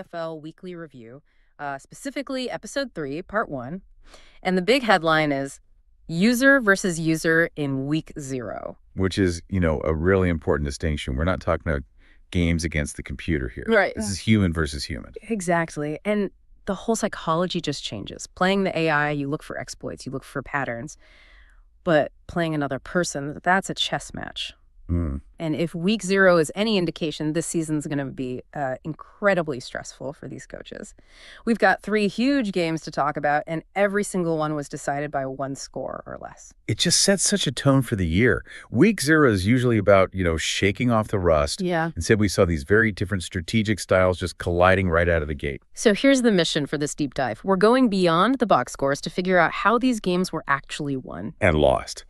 CCFL Weekly Review, specifically Episode 3, Part 1. And the big headline is User versus User in Week 0. Which is, a really important distinction. We're not talking about games against the computer here. Right. This is human versus human. Exactly. And the whole psychology just changes. Playing the AI, you look for exploits, you look for patterns. But playing another person, that's a chess match. And if Week 0 is any indication, this season's going to be incredibly stressful for these coaches. We've got 3 huge games to talk about, and every single one was decided by 1 score or less. It just sets such a tone for the year. Week 0 is usually about, shaking off the rust. Yeah. Instead, we saw these very different strategic styles just colliding right out of the gate. So here's the mission for this deep dive. We're going beyond the box scores to figure out how these games were actually won. And lost.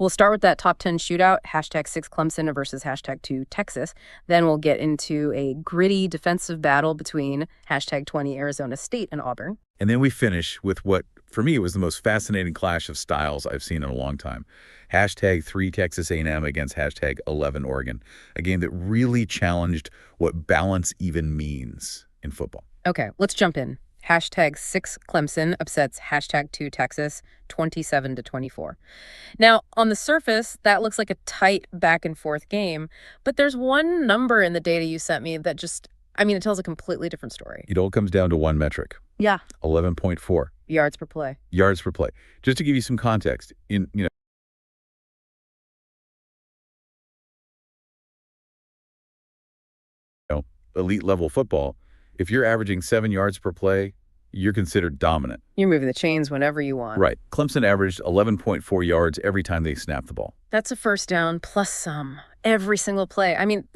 We'll start with that top 10 shootout, #6 Clemson versus #2 Texas. Then we'll get into a gritty defensive battle between #20 Arizona State and Auburn. And then we finish with what, for me, was the most fascinating clash of styles I've seen in a long time. #3 Texas A&M against #11 Oregon. A game that really challenged what balance even means in football. Okay, let's jump in. #6 Clemson upsets #2 Texas 27-24. Now, on the surface, that looks like a tight back and forth game, but there's one number in the data you sent me that it tells a completely different story. It all comes down to one metric. Yeah. 11.4. Yards per play. Yards per play. Just to give you some context, in elite level football, if you're averaging 7 yards per play, you're considered dominant. You're moving the chains whenever you want. Right. Clemson averaged 11.4 yards every time they snapped the ball. That's a first down plus some every single play.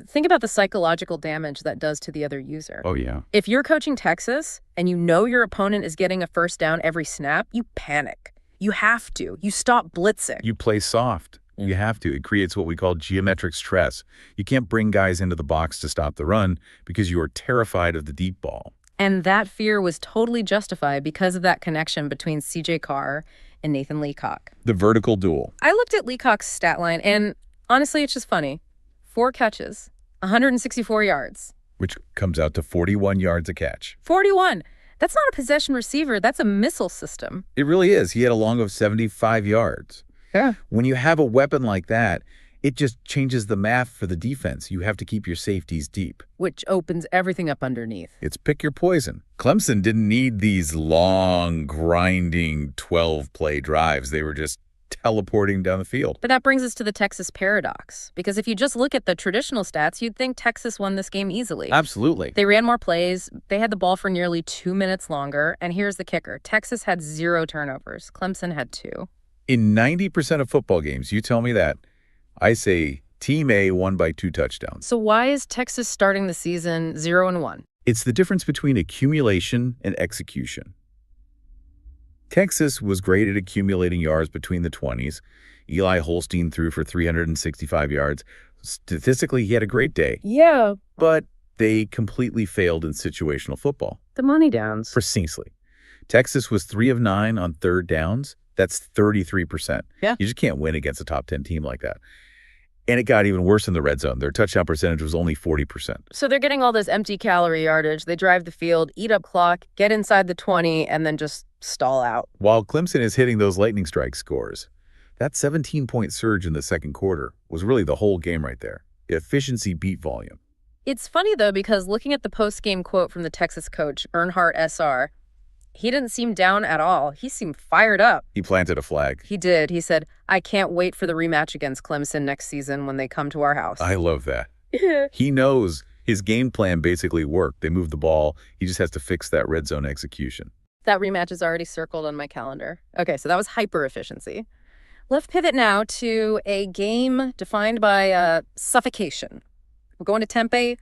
Think about the psychological damage that does to the other user. Oh, yeah. If you're coaching Texas and you know your opponent is getting a first down every snap, you panic. You have to. You stop blitzing. You play soft. You have to. It creates what we call geometric stress. You can't bring guys into the box to stop the run because you are terrified of the deep ball. And that fear was totally justified because of that connection between C.J. Carr and Nathan Leacock. The vertical duel. I looked at Leacock's stat line, and honestly, it's just funny. 4 catches, 164 yards. Which comes out to 41 yards a catch. 41! That's not a possession receiver. That's a missile system. It really is. He had a long of 75 yards. Yeah. When you have a weapon like that, it just changes the math for the defense. You have to keep your safeties deep. Which opens everything up underneath. It's pick your poison. Clemson didn't need these long, grinding 12-play drives. They were just teleporting down the field. But that brings us to the Texas paradox. Because if you just look at the traditional stats, you'd think Texas won this game easily. Absolutely. They ran more plays. They had the ball for nearly 2 minutes longer. And here's the kicker. Texas had 0 turnovers. Clemson had 2. In 90% of football games, you tell me that, I say Team A won by 2 touchdowns. So why is Texas starting the season 0-1? It's the difference between accumulation and execution. Texas was great at accumulating yards between the 20s. Eli Holstein threw for 365 yards. Statistically, he had a great day. Yeah. But they completely failed in situational football. The money downs. Precisely. Texas was 3 of 9 on 3rd downs. That's 33%. Yeah. You just can't win against a top 10 team like that. And it got even worse in the red zone. Their touchdown percentage was only 40%. So they're getting all this empty calorie yardage. They drive the field, eat up clock, get inside the 20, and then just stall out. While Clemson is hitting those lightning strike scores, that 17-point surge in the second quarter was really the whole game right there. Efficiency beat volume. It's funny, though, because looking at the post-game quote from the Texas coach, Earnhardt SR, he didn't seem down at all. He seemed fired up. He planted a flag. He did. He said, I can't wait for the rematch against Clemson next season when they come to our house. I love that. He knows his game plan basically worked. They moved the ball. He just has to fix that red zone execution. That rematch is already circled on my calendar. Okay, so that was hyper efficiency. Let's pivot now to a game defined by suffocation. We're going to Tempe.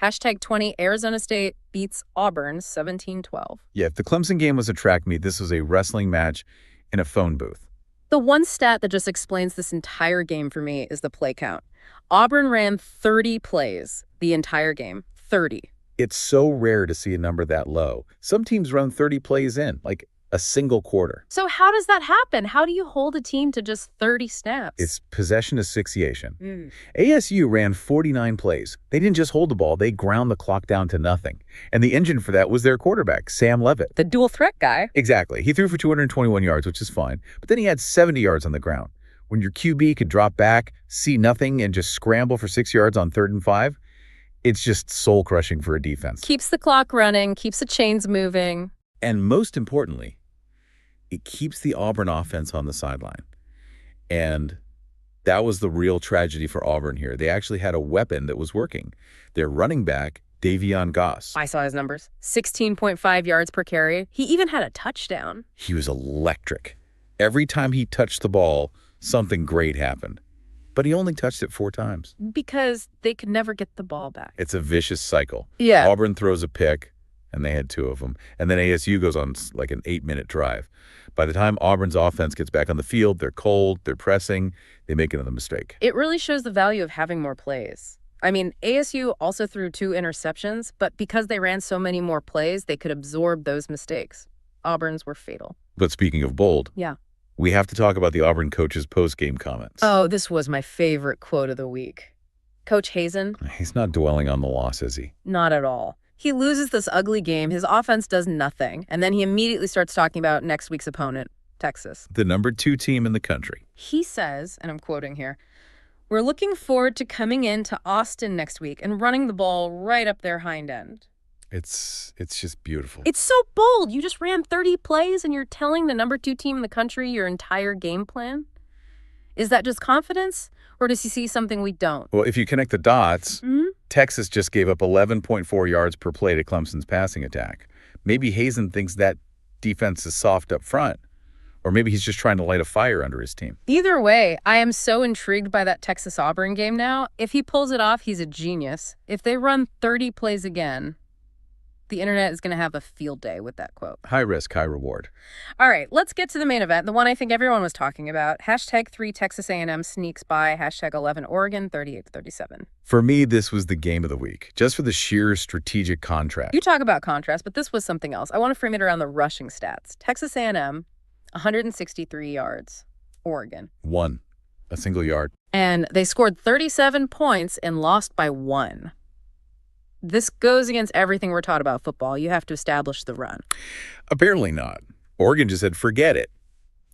#20 Arizona State beats Auburn 17-12. Yeah, if the Clemson game was a track meet, this was a wrestling match in a phone booth. The one stat that just explains this entire game for me is the play count. Auburn ran 30 plays the entire game. 30. It's so rare to see a number that low. Some teams run 30 plays in, like a single quarter. So how does that happen? How do you hold a team to just 30 snaps? It's possession asphyxiation. ASU ran 49 plays. They didn't just hold the ball, they ground the clock down to nothing. And the engine for that was their quarterback, Sam Levitt. The dual threat guy. Exactly. He threw for 221 yards, which is fine. But then he had 70 yards on the ground. When your QB could drop back, see nothing, and just scramble for 6 yards on 3rd and 5, it's just soul-crushing for a defense. Keeps the clock running, keeps the chains moving. And most importantly, it keeps the Auburn offense on the sideline. And that was the real tragedy for Auburn here. They actually had a weapon that was working. Their running back, Davion Goss. I saw his numbers. 16.5 yards per carry. He even had a touchdown. He was electric. Every time he touched the ball, something great happened. But he only touched it 4 times. Because they could never get the ball back. It's a vicious cycle. Yeah. Auburn throws a pick, and they had 2 of them. And then ASU goes on like an 8-minute drive. By the time Auburn's offense gets back on the field, they're cold, they're pressing, they make another mistake. It really shows the value of having more plays. I mean, ASU also threw 2 interceptions, but because they ran so many more plays, they could absorb those mistakes. Auburn's were fatal. But speaking of bold, Yeah. we have to talk about the Auburn coach's post-game comments. Oh, this was my favorite quote of the week. Coach Hazen? He's not dwelling on the loss, is he? Not at all. He loses this ugly game, his offense does nothing, and then he immediately starts talking about next week's opponent, Texas. The number 2 team in the country. He says, and I'm quoting here, "We're looking forward to coming into Austin next week and running the ball right up their hind end." It's just beautiful. It's so bold. You just ran 30 plays and you're telling the number 2 team in the country your entire game plan? Is that just confidence, or does he see something we don't? Well, if you connect the dots, Texas just gave up 11.4 yards per play to Clemson's passing attack. Maybe Hazen thinks that defense is soft up front, or maybe he's just trying to light a fire under his team. Either way, I am so intrigued by that Texas-Auburn game now. If he pulls it off, he's a genius. If they run 30 plays again, the internet is going to have a field day with that quote. High risk, high reward. All right, let's get to the main event, the one I think everyone was talking about. #3 Texas A&M sneaks by, #11 Oregon 38-37. For me, this was the game of the week, just for the sheer strategic contrast. You talk about contrast, but this was something else. I want to frame it around the rushing stats. Texas A&M, 163 yards. Oregon. 1, a single yard. And they scored 37 points and lost by 1. This goes against everything we're taught about football. You have to establish the run. Apparently not. Oregon just said, forget it.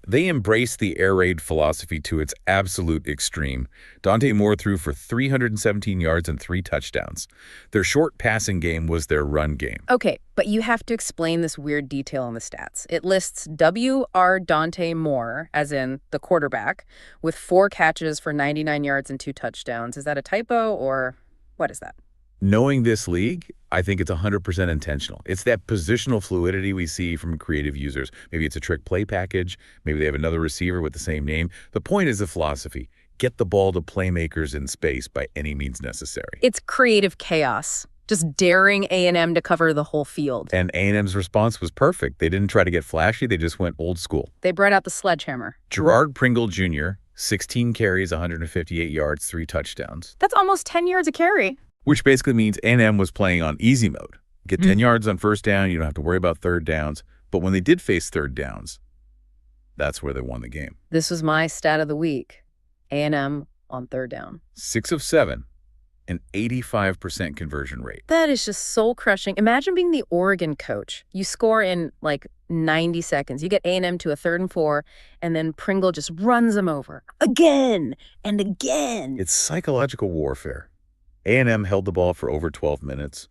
They embraced the air raid philosophy to its absolute extreme. Dante Moore threw for 317 yards and 3 touchdowns. Their short passing game was their run game. Okay, but you have to explain this weird detail in the stats. It lists W.R. Dante Moore, as in the quarterback, with 4 catches for 99 yards and 2 touchdowns. Is that a typo, or what is that? Knowing this league, I think it's 100% intentional. It's that positional fluidity we see from creative users. Maybe it's a trick play package. Maybe they have another receiver with the same name. The point is the philosophy. Get the ball to playmakers in space by any means necessary. It's creative chaos, just daring A&M to cover the whole field. And A&M's response was perfect. They didn't try to get flashy. They just went old school. They brought out the sledgehammer. Gerard Pringle Jr., 16 carries, 158 yards, 3 touchdowns. That's almost 10 yards a carry. Which basically means A&M was playing on easy mode. Get 10 yards on first down, you don't have to worry about 3rd downs. But when they did face 3rd downs, that's where they won the game. This was my stat of the week. A&M on 3rd down. 6 of 7, an 85% conversion rate. That is just soul-crushing. Imagine being the Oregon coach. You score in like 90 seconds. You get A&M to a 3rd and 4, and then Pringle just runs them over again and again. It's psychological warfare. A&M held the ball for over 12 minutes.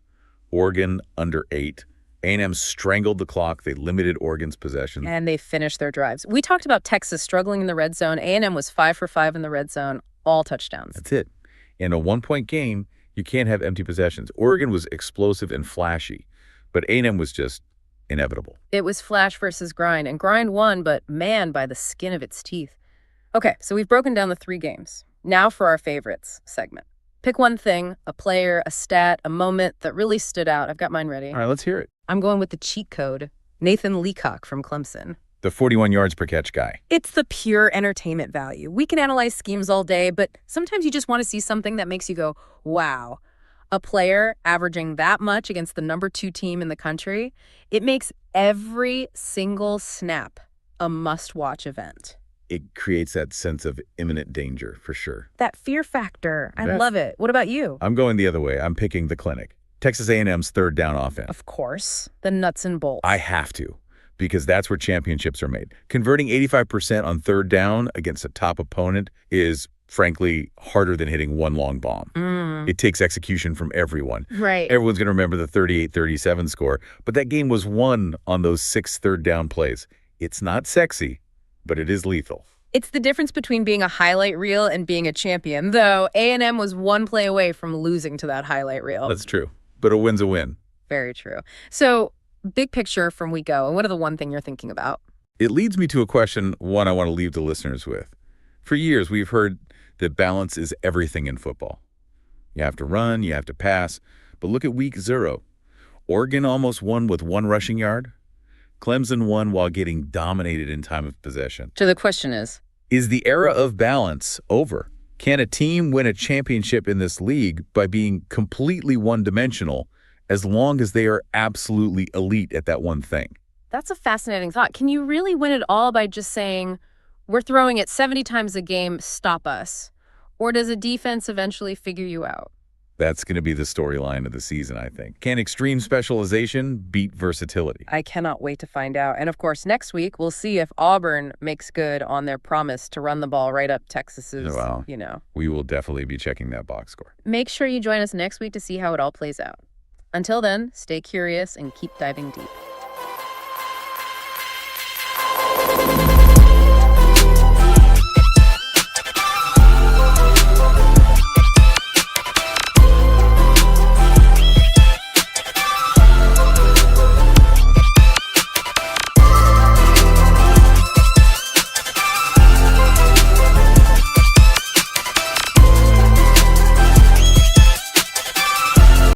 Oregon under 8. A&M strangled the clock. They limited Oregon's possession. And they finished their drives. We talked about Texas struggling in the red zone. A&M was 5 for 5 in the red zone, all touchdowns. That's it. In a 1-point game, you can't have empty possessions. Oregon was explosive and flashy, but A&M was just inevitable. It was flash versus grind, and grind won, but man, by the skin of its teeth. Okay, so we've broken down the 3 games. Now for our favorites segment. Pick one thing, a player, a stat, a moment that really stood out. I've got mine ready. All right, let's hear it. I'm going with the cheat code. Nathan Leacock from Clemson. The 41 yards per catch guy. It's the pure entertainment value. We can analyze schemes all day, but sometimes you just want to see something that makes you go, wow. A player averaging that much against the #2 team in the country, it makes every single snap a must-watch event. It creates that sense of imminent danger, for sure. That fear factor, I love it. What about you? I'm going the other way. I'm picking the clinic. Texas A&M's third down offense. Of course, the nuts and bolts. I have to, because that's where championships are made. Converting 85% on third down against a top opponent is, frankly, harder than hitting one long bomb. It takes execution from everyone. Right. Everyone's going to remember the 38-37 score, but that game was won on those 6 third down plays. It's not sexy, but it is lethal. It's the difference between being a highlight reel and being a champion, though A&M was one play away from losing to that highlight reel. That's true, but a win's a win. Very true. So, big picture from week 0, and what are the one thing you're thinking about? It leads me to a question, one I want to leave the listeners with. For years, we've heard that balance is everything in football. You have to run, you have to pass, but look at week 0. Oregon almost won with 1 rushing yard. Clemson won while getting dominated in time of possession. So the question is the era of balance over? Can a team win a championship in this league by being completely one-dimensional as long as they are absolutely elite at that one thing? That's a fascinating thought. Can you really win it all by just saying, we're throwing it 70 times a game, stop us? Or does a defense eventually figure you out? That's going to be the storyline of the season, I think. Can extreme specialization beat versatility? I cannot wait to find out. And of course, next week, we'll see if Auburn makes good on their promise to run the ball right up Texas's, We will definitely be checking that box score. Make sure you join us next week to see how it all plays out. Until then, stay curious and keep diving deep.